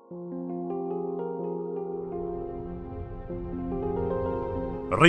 Right,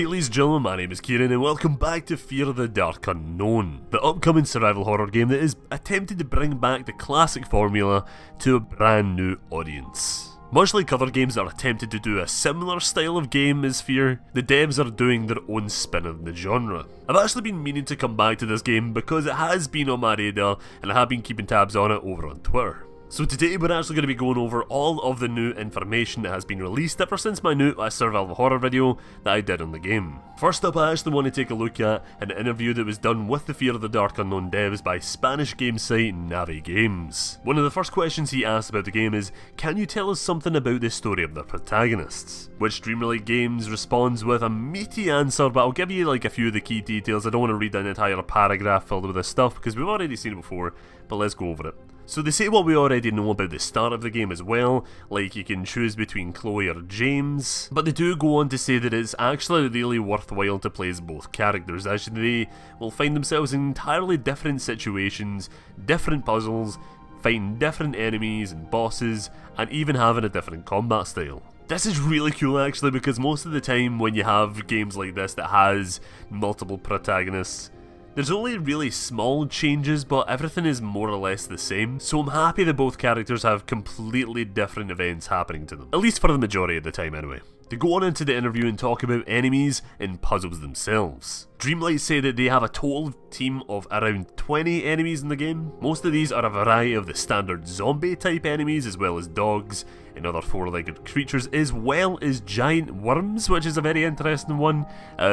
ladies and gentlemen, my name is Kieran and welcome back to Fear the Dark Unknown, the upcoming survival horror game that is attempting to bring back the classic formula to a brand new audience. Much like other games that are attempted to do a similar style of game as Fear, the devs are doing their own spin on the genre. I've actually been meaning to come back to this game because it has been on my radar and I have been keeping tabs on it over on Twitter. So today we're actually going to be going over all of the new information that has been released ever since my new survival horror video that I did on the game. First up, I actually want to take a look at an interview that was done with the Fear of the Dark Unknown devs by Spanish game site Navi Games. One of the first questions he asked about the game is, can you tell us something about the story of the protagonists? Which Dreamlight Games responds with a meaty answer, but I'll give you like a few of the key details. I don't want to read an entire paragraph filled with this stuff because we've already seen it before, but let's go over it. So they say what we already know about the start of the game as well, like you can choose between Chloe or James, but they do go on to say that it's actually really worthwhile to play as both characters, as they will find themselves in entirely different situations, different puzzles, fighting different enemies and bosses, and even having a different combat style. This is really cool actually, because most of the time when you have games like this that has multiple protagonists, there's only really small changes, but everything is more or less the same, so I'm happy that both characters have completely different events happening to them, at least for the majority of the time anyway. They go on into the interview and talk about enemies and puzzles themselves. Dreamlight say that they have a total team of around 20 enemies in the game. Most of these are a variety of the standard zombie type enemies, as well as dogs and other four-legged creatures, as well as giant worms, which is a very interesting one,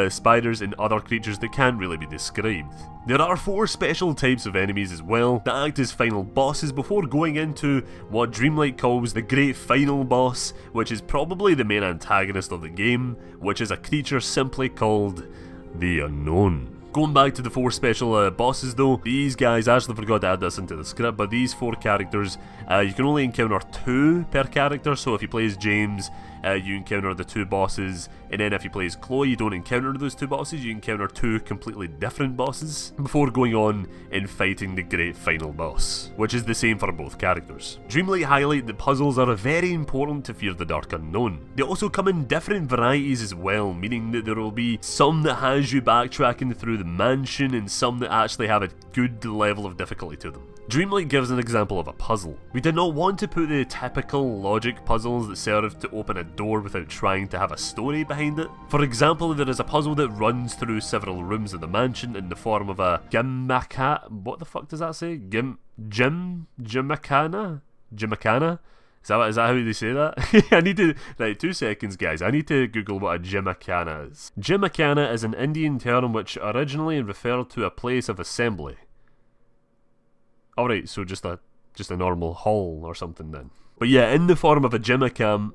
spiders and other creatures that can't really be described. There are 4 special types of enemies as well that act as final bosses before going into what Dreamlight calls the great final boss, which is probably the main antagonist of the game, which is a creature simply called the Unknown. Going back to the 4 special bosses though, these guys, I actually forgot to add this into the script, but these 4 characters, you can only encounter 2 per character, so if you play as James, you encounter the 2 bosses, and then if you play as Chloe, you don't encounter those 2 bosses, you encounter 2 completely different bosses, before going on and fighting the great final boss, which is the same for both characters. Dreamlight highlight that puzzles are very important to Fear the Dark Unknown. They also come in different varieties as well, meaning that there will be some that has you backtracking through the mansion, and some that actually have a good level of difficulty to them. Dreamlight gives an example of a puzzle. We did not want to put the typical logic puzzles that serve to open a door without trying to have a story behind it. For example, there is a puzzle that runs through several rooms of the mansion in the form of a gimmick. What the fuck does that say? Gimmickana? Is that how they say that? I need to, right, 2 seconds guys, I need to Google what a gimmickana is. Gimmickana is an Indian term which originally referred to a place of assembly. Alright, so just a normal hall or something then. But yeah, in the form of a gimmickana,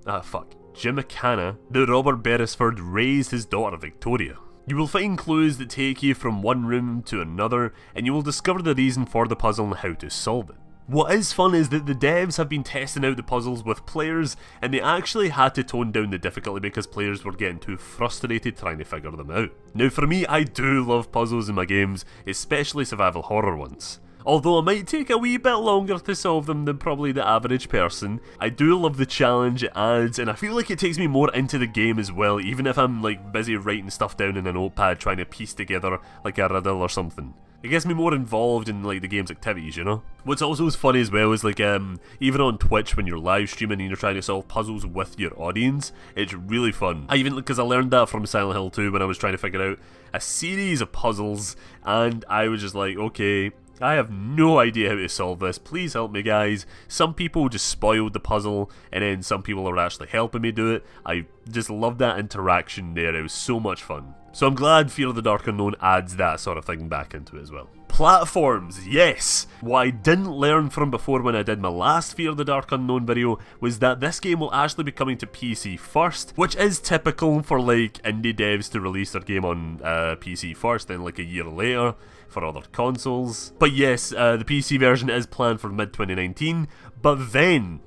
that Robert Beresford raised his daughter Victoria. You will find clues that take you from one room to another, and you will discover the reason for the puzzle and how to solve it. What is fun is that the devs have been testing out the puzzles with players, and they actually had to tone down the difficulty because players were getting too frustrated trying to figure them out. Now for me, I do love puzzles in my games, especially survival horror ones. Although it might take a wee bit longer to solve them than probably the average person, I do love the challenge it adds, and I feel like it takes me more into the game as well, even if I'm like busy writing stuff down in a notepad trying to piece together like a riddle or something. It gets me more involved in like the game's activities, you know? What's also funny as well is like even on Twitch when you're live streaming and you're trying to solve puzzles with your audience, it's really fun. Because I learned that from Silent Hill 2 when I was trying to figure out a series of puzzles, and I was just like, okay, I have no idea how to solve this, please help me guys. Some people just spoiled the puzzle, and then some people are actually helping me do it. I just love that interaction there, it was so much fun. So I'm glad Fear of the Dark Unknown adds that sort of thing back into it as well. Platforms, yes! What I didn't learn from before when I did my last Fear of the Dark Unknown video was that this game will actually be coming to PC first, which is typical for like indie devs to release their game on PC first, then like a year later for other consoles. But yes, the PC version is planned for mid-2019, but then,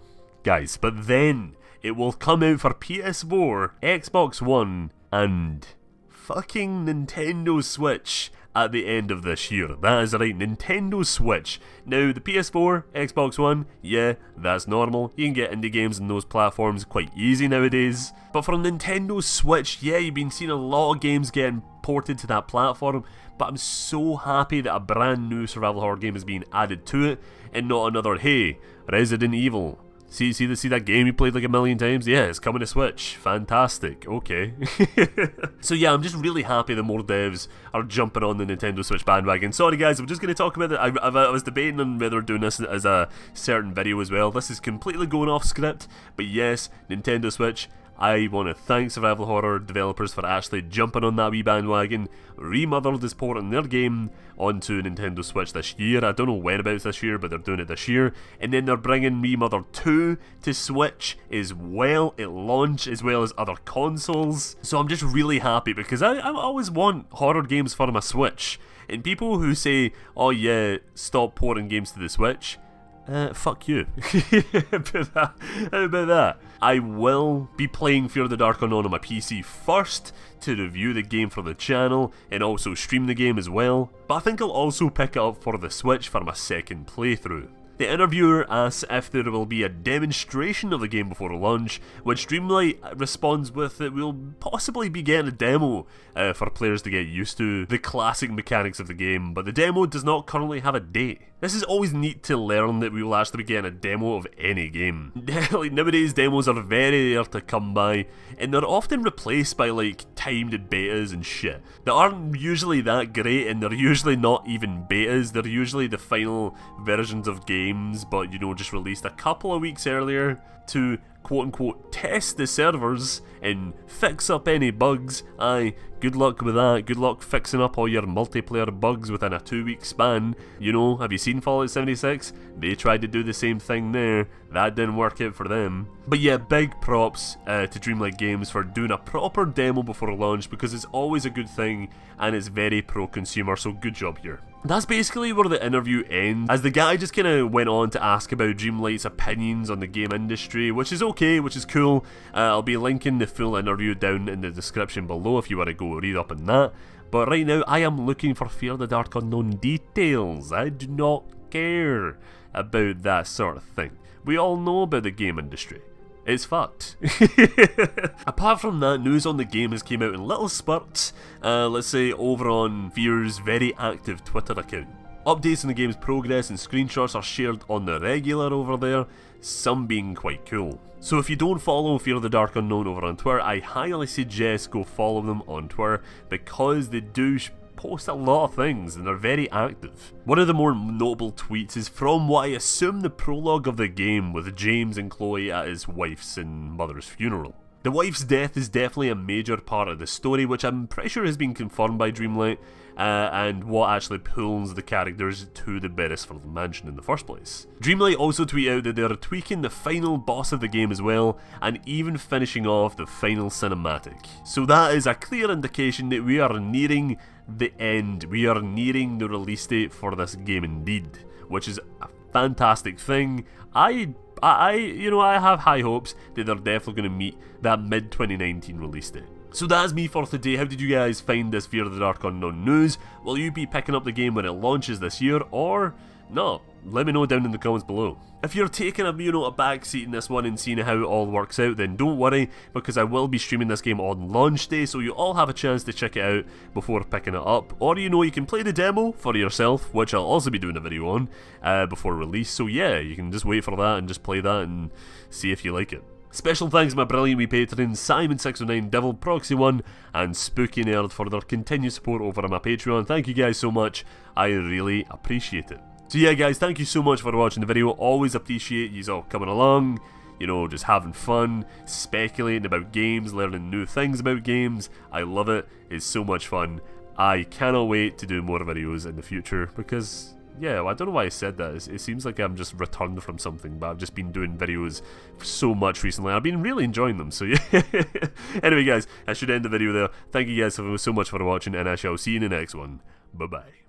guys, it will come out for PS4, Xbox One, and fucking Nintendo Switch at the end of this year. That is right, Nintendo Switch. Now, the PS4, Xbox One, yeah, that's normal. You can get indie games on those platforms quite easy nowadays. But for Nintendo Switch, yeah, you've been seeing a lot of games getting ported to that platform, but I'm so happy that a brand new survival horror game is being added to it, and not another, hey, Resident Evil. See that game you played like a million times? Yeah, it's coming to Switch. Fantastic. Okay. So yeah, I'm just really happy that more devs are jumping on the Nintendo Switch bandwagon. Sorry guys, I'm just going to talk about it. I was debating on whether doing this as a certain video as well. This is completely going off script, but yes, Nintendo Switch. I want to thank survival horror developers for actually jumping on that wee bandwagon. Remothered is porting their game onto Nintendo Switch this year. I don't know when about this year, but they're doing it this year. And then they're bringing Remothered 2 to Switch as well at launch, as well as other consoles. So I'm just really happy because I always want horror games for my Switch. And people who say, oh yeah, stop porting games to the Switch, fuck you. How about that? I will be playing Fear the Dark Unknown on my PC first to review the game for the channel and also stream the game as well, but I think I'll also pick it up for the Switch for my second playthrough. The interviewer asks if there will be a demonstration of the game before launch, which Dreamlight responds with that we'll possibly be getting a demo for players to get used to the classic mechanics of the game, but the demo does not currently have a date. This is always neat to learn that we will actually be getting a demo of any game. Like nowadays demos are very rare to come by, and they're often replaced by like timed betas and shit that aren't usually that great, and they're usually not even betas, they're usually the final versions of games, but you know, just released a couple of weeks earlier to quote-unquote test the servers and fix up any bugs. Aye, good luck with that. Good luck fixing up all your multiplayer bugs within a 2-week span. You know, have you seen Fallout 76? They tried to do the same thing there. That didn't work out for them. But yeah, big props to Dreamlight Games for doing a proper demo before launch, because it's always a good thing and it's very pro-consumer, so good job here. That's basically where the interview ends, as the guy just kind of went on to ask about Dreamlight's opinions on the game industry, which is okay, which is cool. I'll be linking the full interview down in the description below if you want to go read up on that. But right now, I am looking for Fear the Dark Unknown details. I do not care about that sort of thing. We all know about the game industry. It's fucked. Apart from that, news on the game has came out in little spurts, let's say over on Fear's very active Twitter account. Updates on the game's progress and screenshots are shared on the regular over there, some being quite cool. So if you don't follow Fear the Dark Unknown over on Twitter, I highly suggest go follow them on Twitter, because they do post a lot of things and they're very active. One of the more notable tweets is from what I assume the prologue of the game, with James and Chloe at his wife's and mother's funeral. The wife's death is definitely a major part of the story, which I'm pretty sure has been confirmed by Dreamlight, and what actually pulls the characters to the Beresford mansion in the first place. Dreamlight also tweeted out that they're tweaking the final boss of the game as well, and even finishing off the final cinematic. So that is a clear indication that we are nearing the end. We are nearing the release date for this game indeed, which is a fantastic thing. I have high hopes that they're definitely going to meet that mid-2019 release date. So that's me for today. How did you guys find this Fear the Dark Unknown news? Will you be picking up the game when it launches this year, or not? Let me know down in the comments below. If you're taking a backseat in this one and seeing how it all works out, then don't worry, because I will be streaming this game on launch day, so you all have a chance to check it out before picking it up. Or you can play the demo for yourself, which I'll also be doing a video on before release. So yeah, you can just wait for that and just play that and see if you like it. Special thanks to my brilliant wee patrons Simon609, Devil Proxy 1 and Spooky Nerd for their continued support over on my Patreon. Thank you guys so much, I really appreciate it. So yeah guys, thank you so much for watching the video. Always appreciate yous all coming along, just having fun, speculating about games, learning new things about games. I love it, it's so much fun. I cannot wait to do more videos in the future, because yeah, I don't know why I said that. It seems like I'm just returned from something, but I've just been doing videos so much recently. I've been really enjoying them, so yeah. Anyway guys, I should end the video there. Thank you guys so much for watching, and I shall see you in the next one. Bye bye.